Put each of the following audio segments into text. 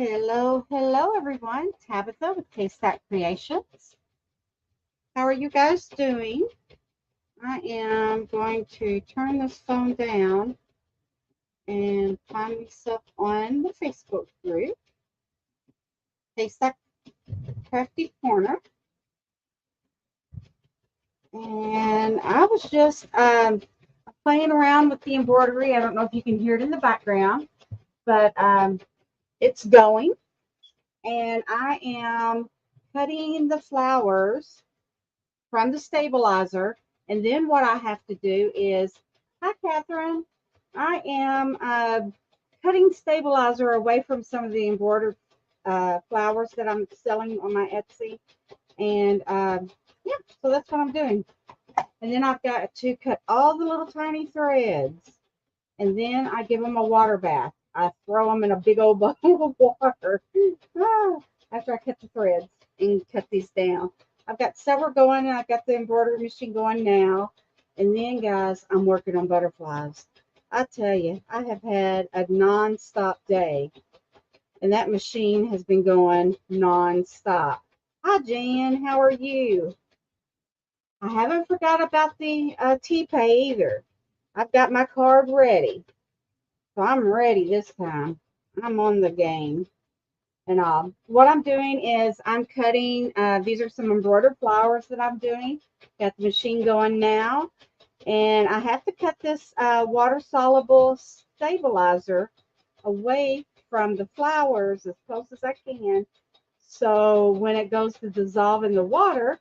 Hello, hello everyone. Tabitha with Haystack Creations. How are you guys doing? I am going to turn this phone down and find myself on the Facebook group, Haystack Crafty Corner. And I was just playing around with the embroidery. I don't know if you can hear it in the background, but it's going. And I am cutting the flowers from the stabilizer. And then what I have to do is, hi, Catherine. I am cutting stabilizer away from some of the embroidered flowers that I'm selling on my Etsy. And yeah, so that's what I'm doing. And then I've got to cut all the little tiny threads. And then I give them a water bath. I throw them in a big old bowl of water after I cut the threads and cut these down. I've got several going, and I've got the embroidery machine going now. And then, guys, I'm working on butterflies. I tell you, I have had a non-stop day, and that machine has been going non-stop. Hi, Jan. How are you? I haven't forgot about the T-Pay either. I've got my card ready. So I'm ready this time. I'm on the game. And what I'm doing is I'm cutting, these are some embroidered flowers that I'm doing. Got the machine going now. And I have to cut this water-soluble stabilizer away from the flowers as close as I can. So when it goes to dissolve in the water,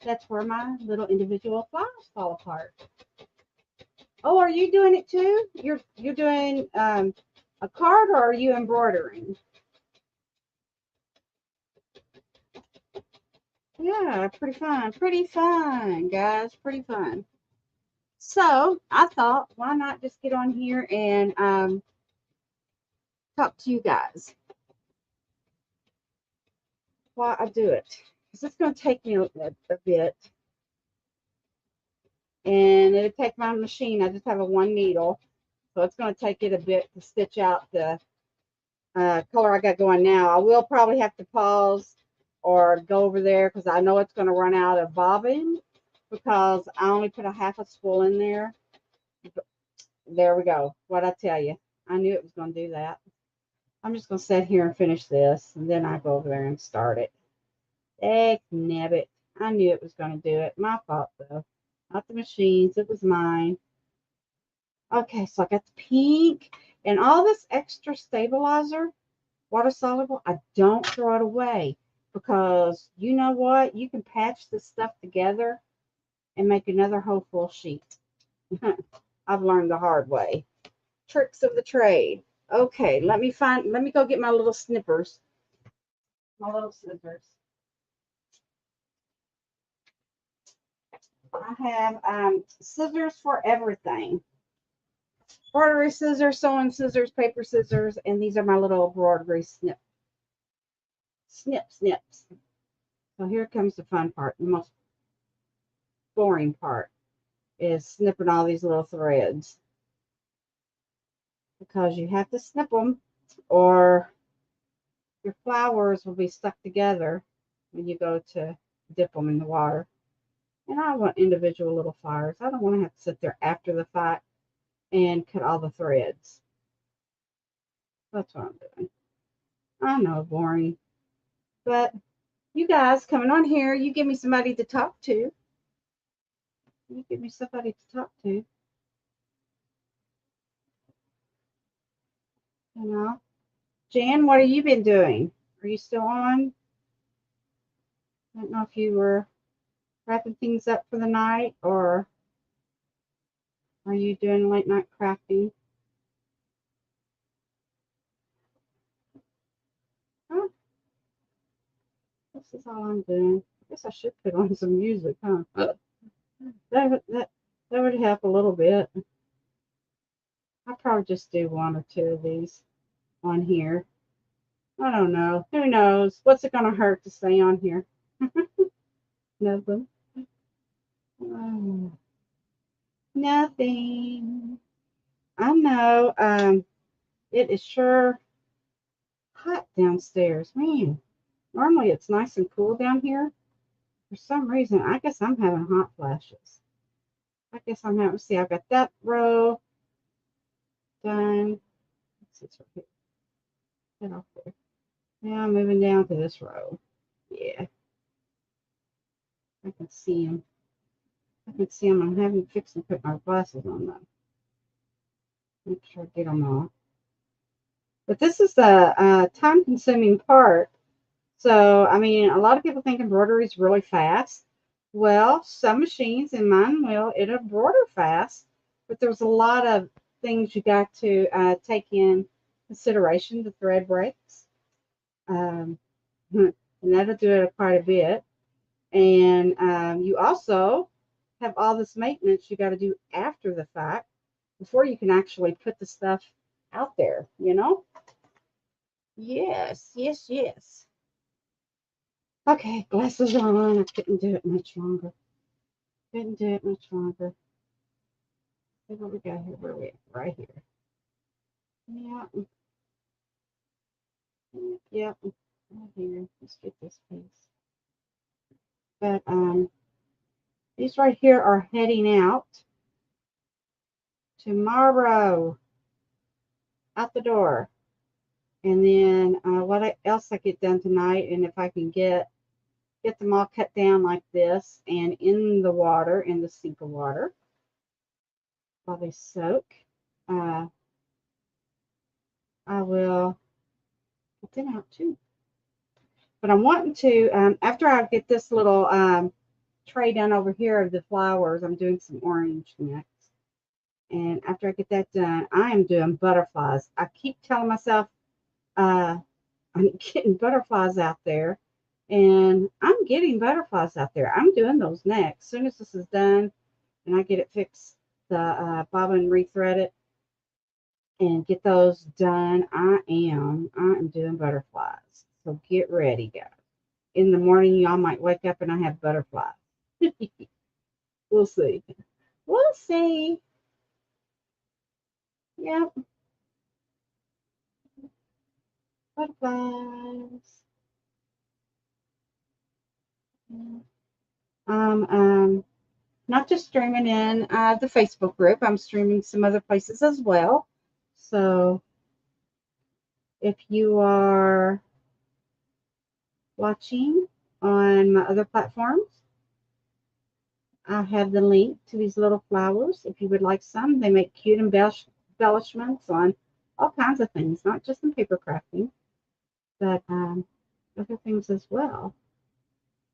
that's where my little individual flowers fall apart. Oh, are you doing it too? You're doing a card, or are you embroidering? Yeah, pretty fun, guys, pretty fun. So I thought, why not just get on here and talk to you guys while I do it, because it's going to take me a bit, and it'll take my machine. I just have a one needle, so it's going to take it a bit to stitch out the color I got going now. I will probably have to pause or go over there because I know it's going to run out of bobbin because I only put a half a spool in there. There we go. What I tell you, I knew it was going to do that. I'm just going to sit here and finish this, and then I go over there and start it. Heck, nabbit. I knew it was going to do it. My fault, though. Not the machines. It was mine. Okay, so I got the pink and all this extra stabilizer, water soluble. I don't throw it away because you know what? You can patch this stuff together and make another whole full sheet. I've learned the hard way. Tricks of the trade. Okay, let me go get my little snippers. My little scissors. I have scissors for everything. Embroidery scissors, sewing scissors, paper scissors, and these are my little embroidery snips. So here comes the fun part. The most boring part is snipping all these little threads, because you have to snip them or your flowers will be stuck together when you go to dip them in the water. And I want individual little flowers. I don't want to have to sit there after the fact and cut all the threads. That's what I'm doing. I know, boring. But you guys coming on here, you give me somebody to talk to. You give me somebody to talk to. You know. Jan, what have you been doing? Are you still on? I don't know if you were wrapping things up for the night, or are you doing late night crafting? Huh? This is all I'm doing. I guess I should put on some music, huh? That would help a little bit. I'll probably just do one or two of these on here. I don't know. Who knows? What's it gonna hurt to stay on here? Nothing. Oh, nothing. I know. It is sure hot downstairs. Man, normally it's nice and cool down here. For some reason, I guess I'm having hot flashes. I guess I'm having, see, I've got that row done. Let's see, it's right here. Get off there. Now I'm moving down to this row. Yeah, I can see them. I can see them. I'm having to fix and put my glasses on though. Make sure I get them off. But this is the time-consuming part. So, I mean, a lot of people think embroidery is really fast. Well, some machines, and mine will, it'll embroider fast, but there's a lot of things you got to take in consideration. The thread breaks, and that'll do it quite a bit. And you also have all this maintenance you got to do after the fact before you can actually put the stuff out there, you know? Yes, yes, yes. Okay, glasses on. I couldn't do it much longer. Couldn't do it much longer. See what we got here. Where are we at? Right here. Yeah. Yep. Right here. Let's get this piece. But these right here are heading out tomorrow. Out the door. And then what else I get done tonight, and if I can get them all cut down like this and in the water, in the sink of water, while they soak, I will get them out too. But I'm wanting to, after I get this little tray done over here of the flowers, I'm doing some orange next. And after I get that done, I am doing butterflies. I keep telling myself I'm getting butterflies out there. And I'm getting butterflies out there. I'm doing those next. As soon as this is done and I get it fixed, the bobbin rethread it and get those done, I am doing butterflies. So get ready, guys. In the morning, y'all might wake up and I have butterflies. We'll see. We'll see. Yep. Butterflies. Not just streaming in the Facebook group. I'm streaming some other places as well. So if you are watching on my other platforms, I have the link to these little flowers. If you would like some, they make cute embellishments on all kinds of things, not just in paper crafting, but other things as well.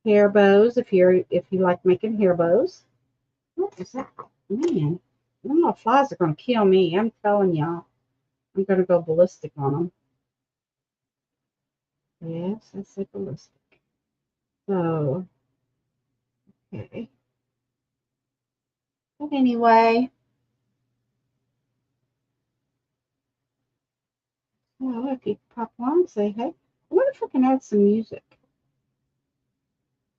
Hair bows, if you like making hair bows. What is that? Man, them little flies are going to kill me. I'm telling y'all. I'm going to go ballistic on them. Yes, I said ballistic. So, okay. But anyway, well, if you pop on and say, hey, I wonder if I can add some music.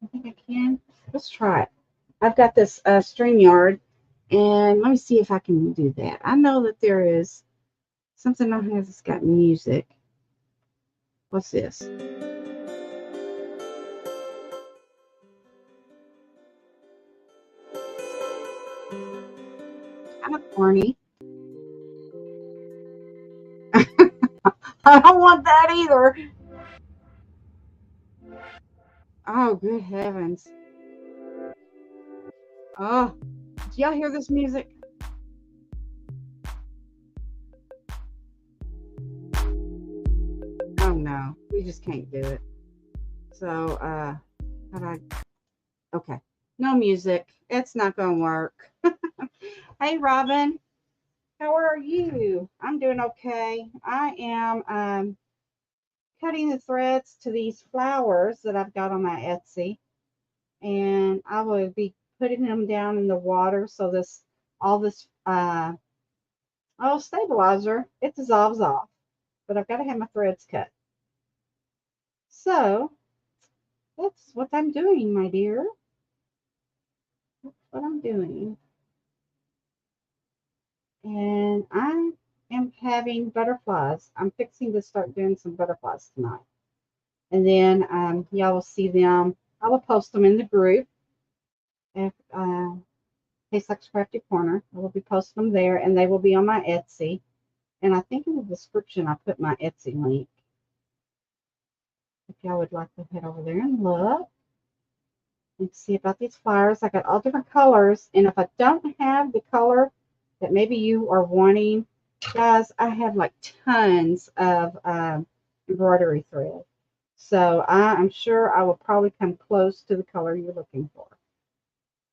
I think I can. Let's try it. I've got this StreamYard, and let me see if I can do that. I know that there is something on here that's got music. What's this? Kind of corny. I don't want that either. Oh, good heavens. Oh, do y'all hear this music? Oh no, we just can't do it. So, how do I? Okay, no music. It's not gonna work. Hey, Robin, how are you? I'm doing okay. I am cutting the threads to these flowers that I've got on my Etsy, and I will be putting them down in the water so this all this stabilizer it dissolves off. But I've got to have my threads cut. So that's what I'm doing, my dear. That's what I'm doing. And am having butterflies. I'm fixing to start doing some butterflies tonight. And then y'all will see them. I will post them in the group at Haystack's Crafty Corner. I will be posting them there, and they will be on my Etsy. And I think in the description I put my Etsy link. If y'all would like to head over there and look and see about these flowers. I got all different colors. And if I don't have the color that maybe you are wanting, guys, I have like tons of embroidery thread. So I'm sure I will probably come close to the color you're looking for.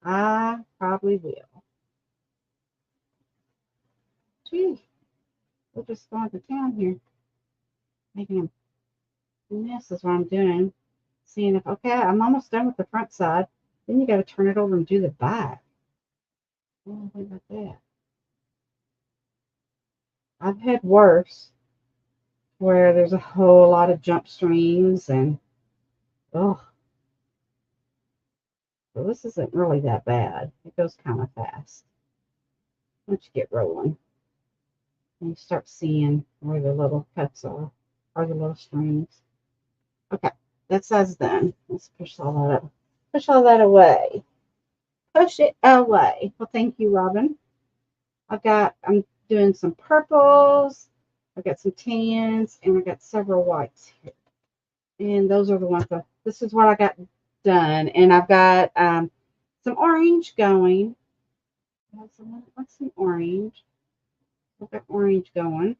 I probably will. Gee, we're just going to town here. Making a mess is what I'm doing. Seeing if, okay, I'm almost done with the front side. Then you got to turn it over and do the back. Oh, what about that? I've had worse where there's a whole lot of jump strings and, oh, well, this isn't really that bad. It goes kind of fast once you get rolling. And you start seeing where the little cuts are, or the little strings. Okay, that side's done. Let's push all that up. Push all that away. Push it away. Well, thank you, Robin. I'm doing some purples. I've got some tans, and I got several whites here. And those are the ones this is what I got done. And I've got some orange going. What's some orange? I've got orange going.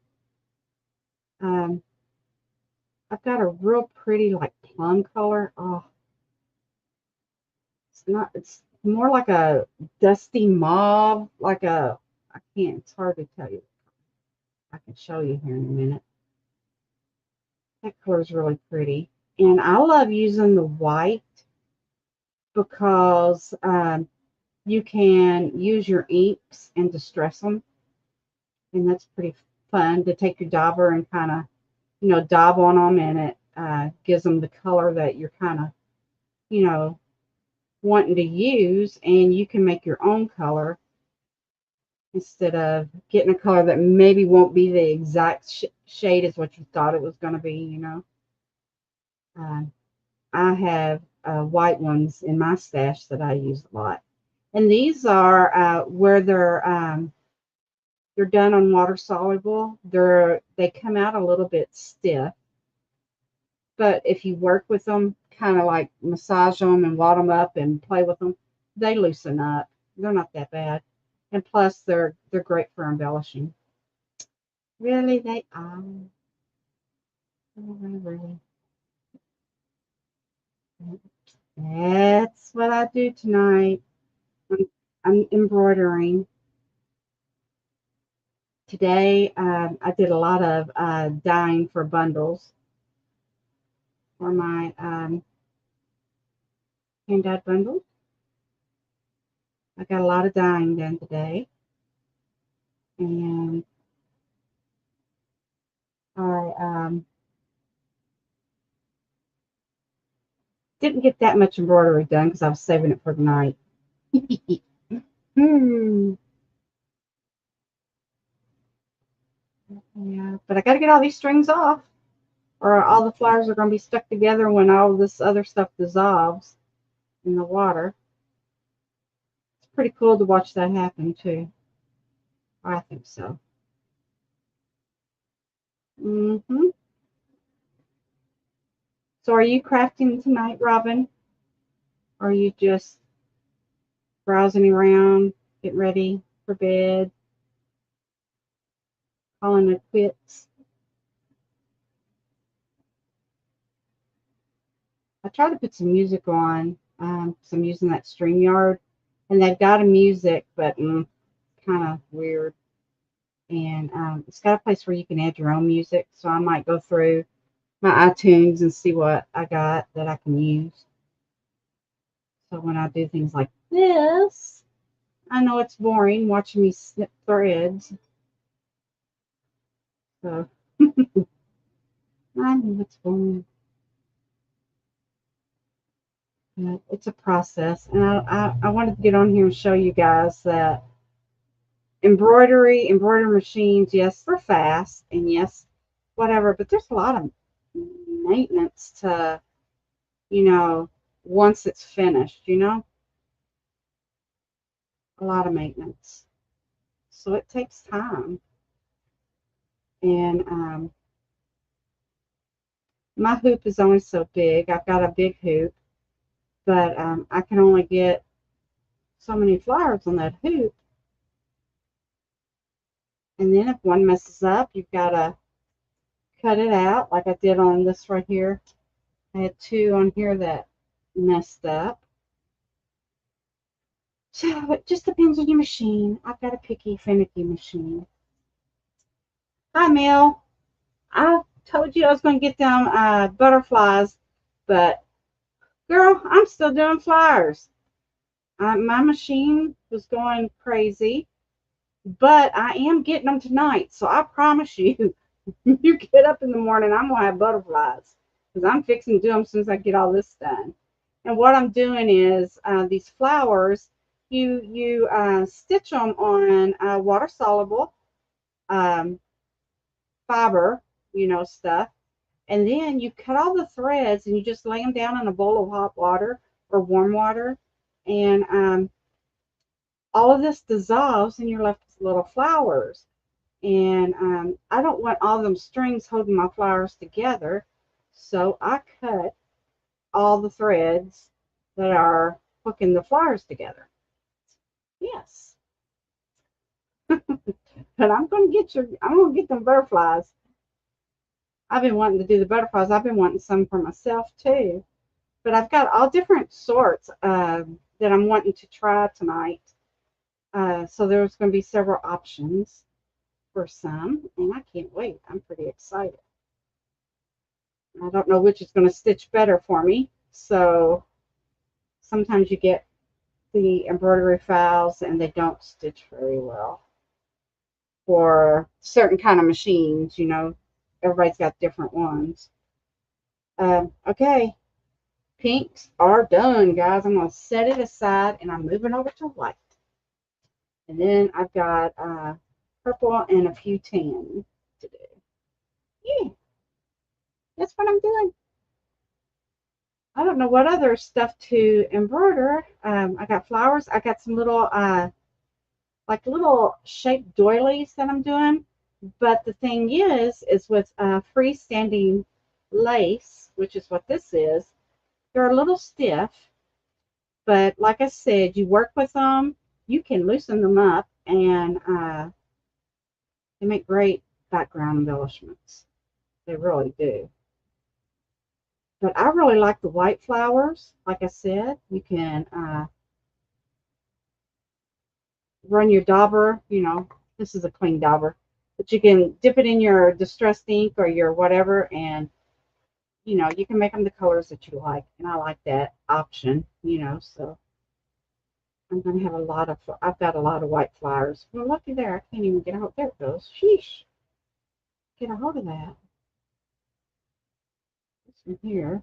I've got a real pretty like plum color. Oh, it's more like a dusty mauve, it's hard to tell you. I can show you here in a minute. That color is really pretty. And I love using the white because you can use your inks and distress them. And that's pretty fun to take your dauber and kind of, daub on them. And it gives them the color that you're kind of, wanting to use. And you can make your own color instead of getting a color that maybe won't be the exact shade as what you thought it was going to be, I have white ones in my stash that I use a lot. And these are where they're done on water soluble. They come out a little bit stiff, but if you work with them, kind of like massage them and wad them up and play with them, they loosen up. They're not that bad. And plus, they're great for embellishing. Really, they are. Really. That's what I do tonight. I'm embroidering. Today, I did a lot of dyeing for bundles for my hand-dyed bundles. I got a lot of dyeing done today. And I didn't get that much embroidery done because I was saving it for the night. Yeah, but I got to get all these strings off, or all the flowers are going to be stuck together when all this other stuff dissolves in the water. It's pretty cool to watch that happen too. I think so. So are you crafting tonight, Robin? Or are you just browsing around, getting ready for bed, calling it quits? I try to put some music on, so I'm using that StreamYard, and they've got a music, but kind of weird. And it's got a place where you can add your own music, so I might go through my iTunes and see what I got that I can use. So when I do things like this, I know it's boring watching me snip threads. So I know it's boring. But it's a process. And I wanted to get on here and show you guys that embroidery machines, yes, they're fast, and yes, whatever, but there's a lot of maintenance to, once it's finished, a lot of maintenance. So it takes time. And my hoop is only so big. I've got a big hoop, but I can only get so many flowers on that hoop. And then if one messes up, you've got to cut it out, like I did on this right here. I had two on here that messed up. So it just depends on your machine. I've got a picky, finicky machine. Hi, Mel. I told you I was going to get them butterflies, but girl, I'm still doing flowers. My machine was going crazy, but I am getting them tonight. So I promise you, you get up in the morning, I'm going to have butterflies because I'm fixing to do them as soon as I get all this done. And what I'm doing is these flowers, you stitch them on water soluble fiber, stuff. And then you cut all the threads and you just lay them down in a bowl of hot water or warm water. And all of this dissolves and you're left with little flowers. And I don't want all them strings holding my flowers together. So I cut all the threads that are hooking the flowers together. Yes. But I'm going to get them butterflies. I've been wanting to do the butterflies. I've been wanting some for myself too. But I've got all different sorts that I'm wanting to try tonight. So there's going to be several options for some, and I can't wait. I'm pretty excited. I don't know which is going to stitch better for me. So sometimes you get the embroidery files and they don't stitch very well for certain kind of machines, everybody's got different ones. Okay, pinks are done, guys. I'm going to set it aside and I'm moving over to white. And then I've got purple and a few tan to do. Yeah, that's what I'm doing. I don't know what other stuff to embroider. I got flowers. I got some little like little shaped doilies that I'm doing. But the thing is with freestanding lace, which is what this is, they're a little stiff. But like I said, you work with them, you can loosen them up, and they make great background embellishments. They really do. But I really like the white flowers. Like I said, you can run your dauber, this is a clean dauber, but you can dip it in your distressed ink or your whatever, and you can make them the colors that you like. And I like that option, so I'm going to have I've got a lot of white flowers. Well, looky there, I can't even get a hold. There it goes. Sheesh. Get a hold of that. This one here.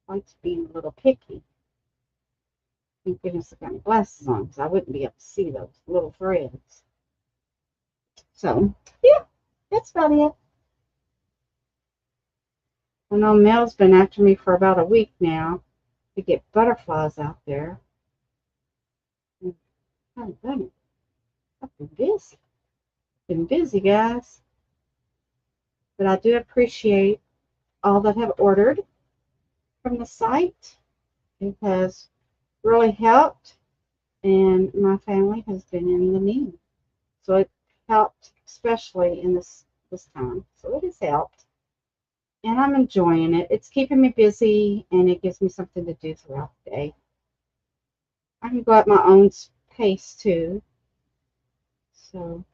White's being a little picky. Thank goodness I got my glasses on because I wouldn't be able to see those little threads. So, yeah, that's about it. I know Mel's been after me for about a week now to get butterflies out there. I haven't done it. I've been busy. Been busy, guys. But I do appreciate all that have ordered from the site. It has really helped, and my family has been in the need. So it helped, especially in this time. So it has helped. And I'm enjoying it. It's keeping me busy, and it gives me something to do throughout the day. I can go at my own pace, too. So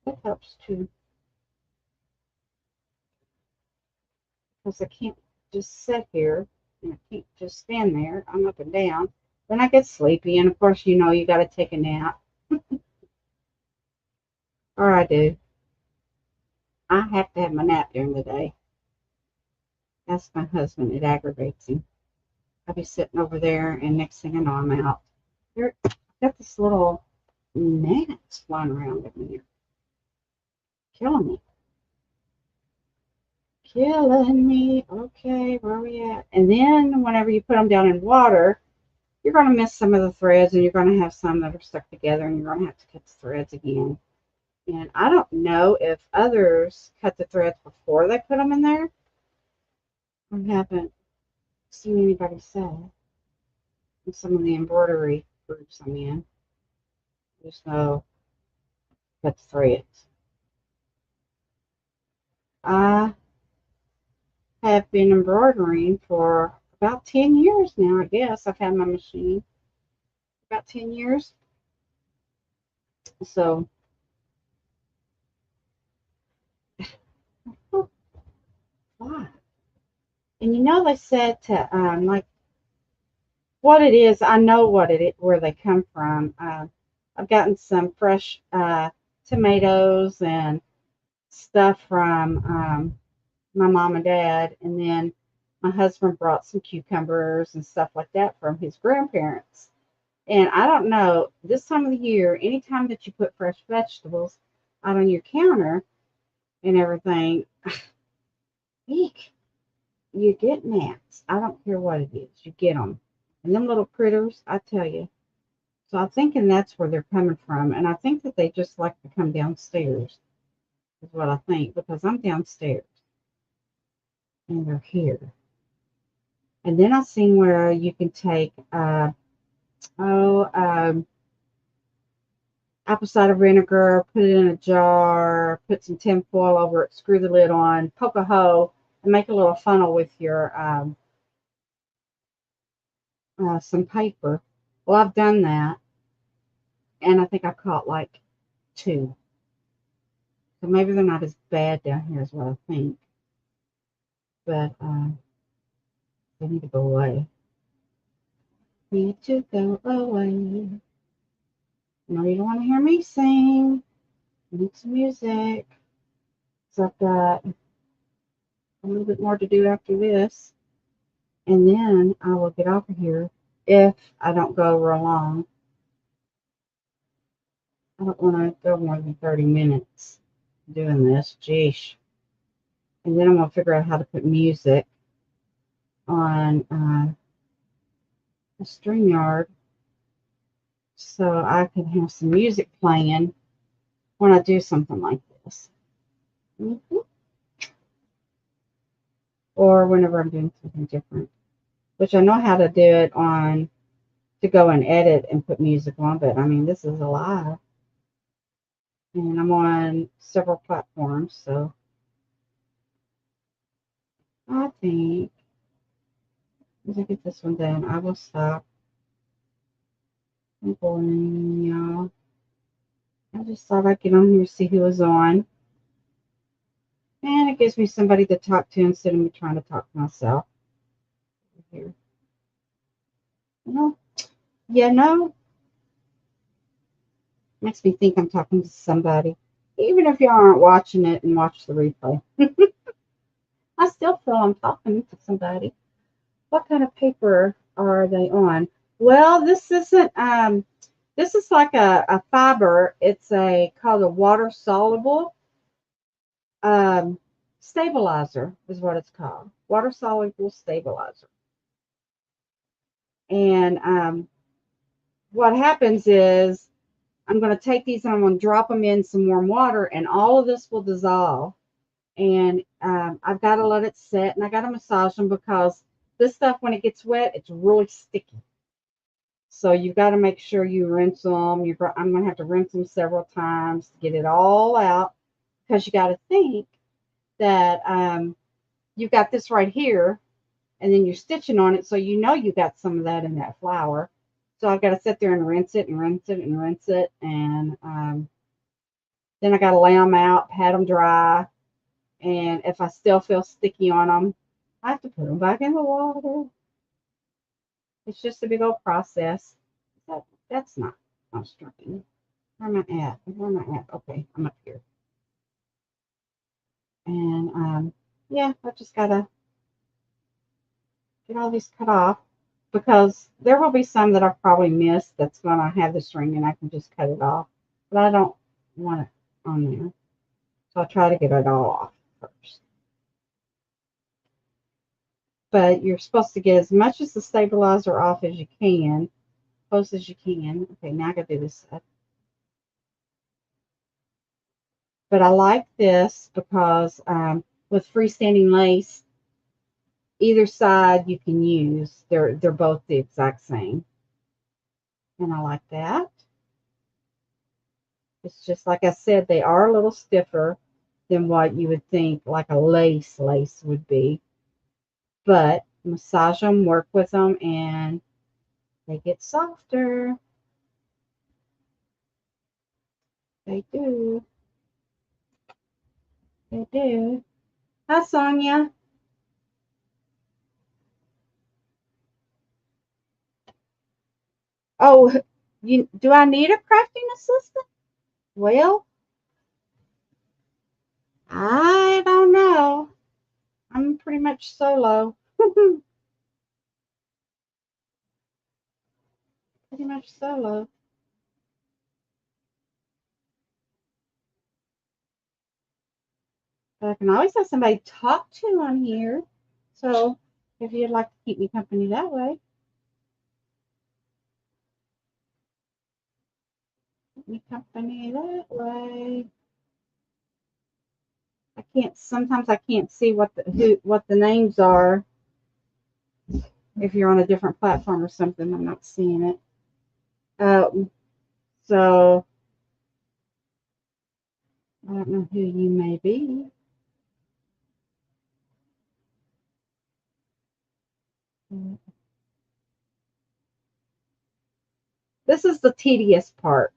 that helps, too. Because I can't just sit here, and I can't just stand there. I'm up and down. Then I get sleepy, and of course, you got to take a nap. Or I do. I have to have my nap during the day. That's my husband. It aggravates him. I'll be sitting over there, and next thing I know, I'm out. Here, I've got this little gnats flying around in here. Killing me. Killing me. Okay, where are we at? And then whenever you put them down in water, you're going to miss some of the threads, and you're going to have some that are stuck together, and you're going to have to cut the threads again. And I don't know if others cut the threads before they put them in there. I haven't seen anybody say in some of the embroidery groups I'm in. Just know cut the threads. I have been embroidering for about 10 years now, I guess. I've had my machine about 10 years. So, why? And you know, they said to, like, what it is, I know what it is, where they come from. I've gotten some fresh tomatoes and stuff from my mom and dad, and then my husband brought some cucumbers and stuff like that from his grandparents. And I don't know, this time of the year, anytime that you put fresh vegetables out on your counter and everything, eek, you get gnats. I don't care what it is, you get them. And them little critters, I tell you. So I'm thinking that's where they're coming from. And I think that they just like to come downstairs, is what I think, because I'm downstairs and they're here. And then I seen where you can take, apple cider vinegar, put it in a jar, put some tin foil over it, screw the lid on, poke a hole, and make a little funnel with your some paper. Well, I've done that, and I think I caught like 2. So maybe they're not as bad down here as what I think, but they need to go away. Need to go away. No, you don't want to hear me sing. I need some music. So I've got a little bit more to do after this, and then I will get off of here if I don't go real long. I don't want to go more than 30 minutes doing this. Geesh. And then I'm going to figure out how to put music on a StreamYard so I can have some music playing when I do something like this. Or whenever I'm doing something different, which I know how to do it on, to go and edit and put music on, but I mean, this is a live. And I'm on several platforms, so I think once I get this one done, I will stop. I'm boring, y'all. I just thought I'd get on here to see who was on. And it gives me somebody to talk to instead of me trying to talk to myself. Here. No. Makes me think I'm talking to somebody. Even if y'all aren't watching it and watch the replay. I still feel I'm talking to somebody. What kind of paper are they on? Well, this isn't, this is like a fiber. It's called a water soluble stabilizer is what it's called. Water soluble stabilizer. And what happens is I'm going to take these and I'm going to drop them in some warm water, and all of this will dissolve. And I've got to let it set, and I got to massage them because this stuff, when it gets wet, it's really sticky. So you've got to make sure you rinse them. I'm going to have to rinse them several times to get it all out, because you got to think that you've got this right here, and then you're stitching on it, so you know you got some of that in that flower. So I've got to sit there and rinse it and rinse it and rinse it, and then I got to lay them out, pat them dry, and if I still feel sticky on them, I have to put them back in the water. It's just a big old process. That's not string. Where am I at? Where am I at? Okay, I'm up here. And yeah, I've just got to get all these cut off. because there will be some that I've probably missed that's going to have the string and I can just cut it off. But I don't want it on there. So I'll try to get it all off first. But you're supposed to get as much as the stabilizer off as you can, close as you can. Okay, now I got to do this side. But I like this because with freestanding lace, either side you can use. They're both the exact same. And I like that. It's just like I said, they are a little stiffer than what you would think like a lace would be. But massage them, work with them, and they get softer. They do. They do. Hi, Sonia. Oh, do I need a crafting assistant? Well, I don't know. I'm pretty much solo. Pretty much solo. But I can always have somebody to talk to on here. So if you'd like to keep me company that way, keep me company that way. Sometimes I can't see what the names are. If you're on a different platform or something, I'm not seeing it. So I don't know who you may be. This is the tedious part.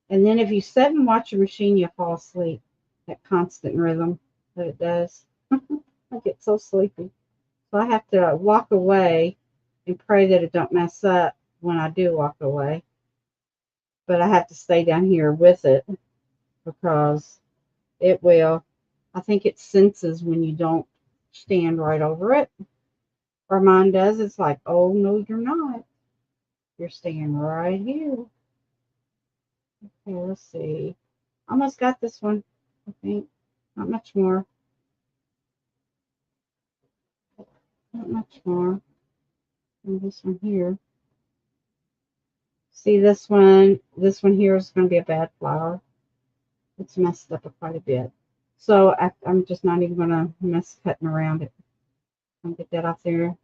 And then if you sit and watch your machine, you fall asleep. That constant rhythm that it does. I get so sleepy. So I have to walk away and pray that it don't mess up when I do walk away. But I have to stay down here with it because it will. I think it senses when you don't stand right over it. Or mine does. It's like, oh, no, you're not. You're staying right here. Okay, let's see. Almost got this one, I think. Not much more. Not much more. And this one here. See this one here is going to be a bad flower. It's messed up quite a bit. So I'm just not even going to mess cutting around it. I'm going to get that off there.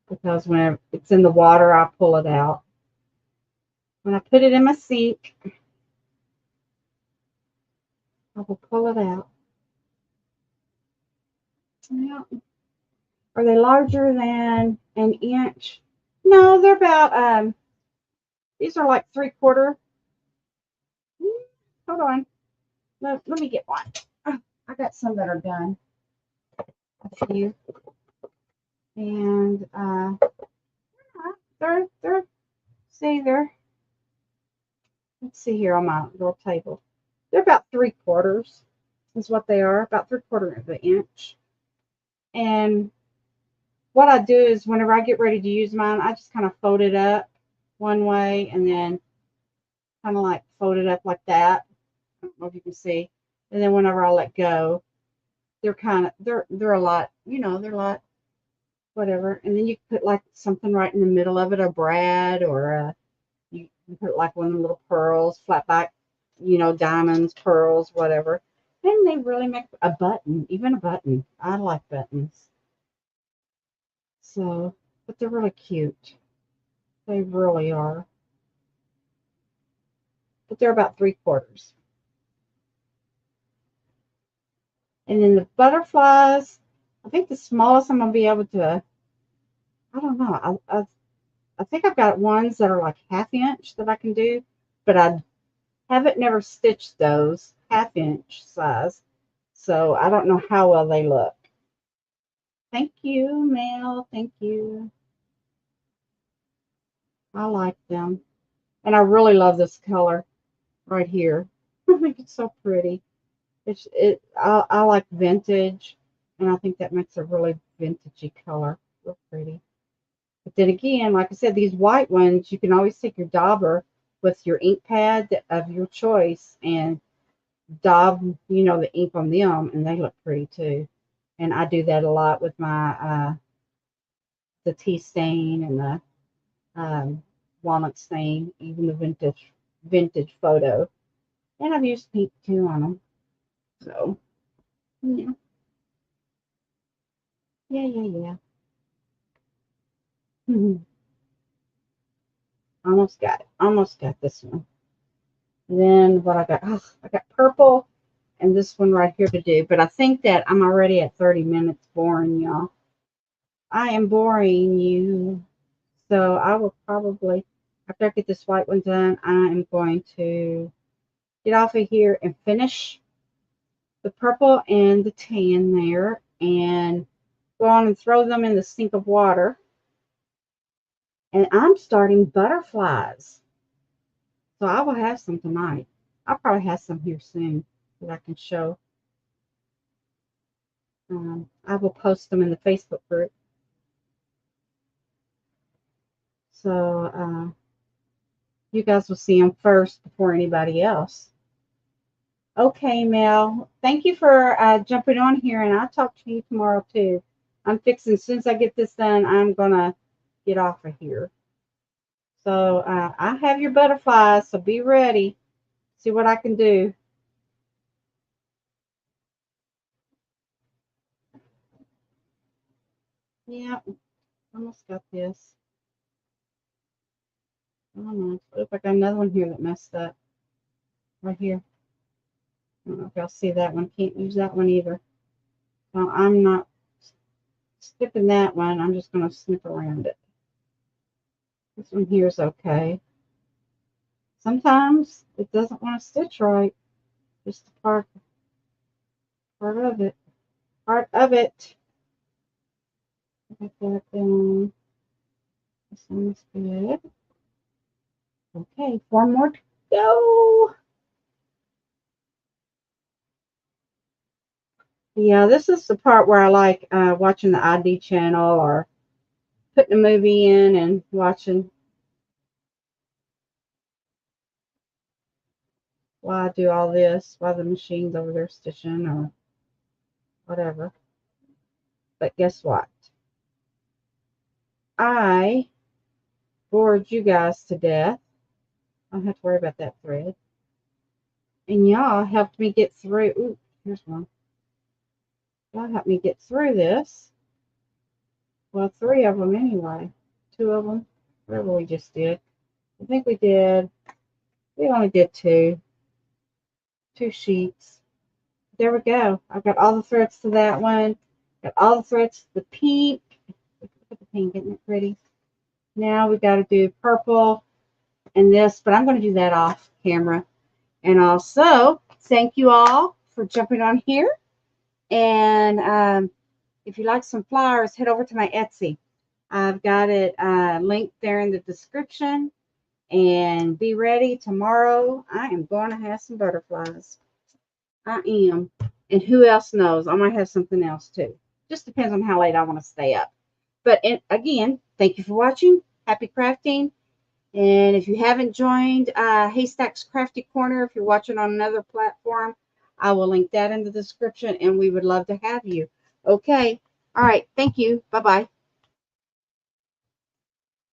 Because when it's in the water, I'll pull it out. When I put it in my sink, I will pull it out. Yeah. Are they larger than an inch? No, they're about, these are like 3/4. Hold on. Let me get one. Oh, I got some that are done. A few. And they're let's see here on my little table. They're about 3/4 is what they are, about 3/4 of an inch. And what I do is whenever I get ready to use mine, I just kind of fold it up one way and then kind of like fold it up like that. I don't know if you can see. And then whenever I let go, they're a lot, they're a lot, whatever. And then you put like something right in the middle of it, a brad or you can put like one of the little pearls, flat back, diamonds, pearls, whatever. And they really make a button, even a button. I like buttons. So, but they're really cute. They really are. But they're about 3/4. And then the butterflies, I think the smallest I'm going to be able to, I don't know. I think I've got ones that are like 1/2 inch that I can do, but I haven't never stitched those 1/2 inch size. So I don't know how well they look. Thank you, Mel. Thank you. I like them. And I really love this color right here. I think it's so pretty. I like vintage And I think that makes a really vintagey color. Real pretty. But then again, like I said, these white ones, you can always take your dauber with your ink pad of your choice and daub, the ink on them, and they look pretty too. And I do that a lot with my the tea stain and the walnut stain, even the vintage photo. And I've used pink too on them. So yeah, yeah. Almost got it. Almost got this one. Then what I got? Oh, I got purple and this one right here to do. But I think that I'm already at 30 minutes boring y'all. I am boring you. So I will probably, after I get this white one done, I am going to get off of here and finish the purple and the tan there and go on and throw them in the sink of water. And I'm starting butterflies. So I will have some tonight. I'll probably have some here soon that I can show. I will post them in the Facebook group. So you guys will see them first before anybody else. Okay, Mel. Thank you for jumping on here, and I'll talk to you tomorrow too. I'm fixing, as soon as I get this done, I'm going to get off of here. So I have your butterflies, so be ready. See what I can do. Yeah, almost got this. I don't know. Look, I got another one here that messed up. Right here. I don't know if y'all see that one. Can't use that one either. So I'm not snipping that one. I'm just going to snip around it. This one here is okay. Sometimes it doesn't want to stitch right. Just the part of it. Part of it. Get that down. This one's good. Okay, 4 more to go. Yeah, this is the part where I like watching the ID channel or putting a movie in and watching while I do all this, while the machine's over there stitching or whatever. But guess what? I bored you guys to death. I don't have to worry about that thread. And y'all helped me get through. Ooh, here's one. Y'all helped me get through this. Well, 3 of them anyway. 2 of them. Whatever we just did. I think we only did 2. 2 sheets. There we go. I've got all the threads to that one. Got all the threads to the pink. Look at the pink, isn't it pretty? Now we got to do purple and this, but I'm going to do that off camera. And also, thank you all for jumping on here. And if you like some flowers, head over to my Etsy. I've got it linked there in the description. And be ready tomorrow. I am going to have some butterflies. I am. And who else knows? I might have something else too. Just depends on how late I want to stay up. But again, thank you for watching. Happy crafting. And if you haven't joined Haystack's Crafty Corner, if you're watching on another platform, I will link that in the description, and we would love to have you. Okay. All right. Thank you. Bye-bye.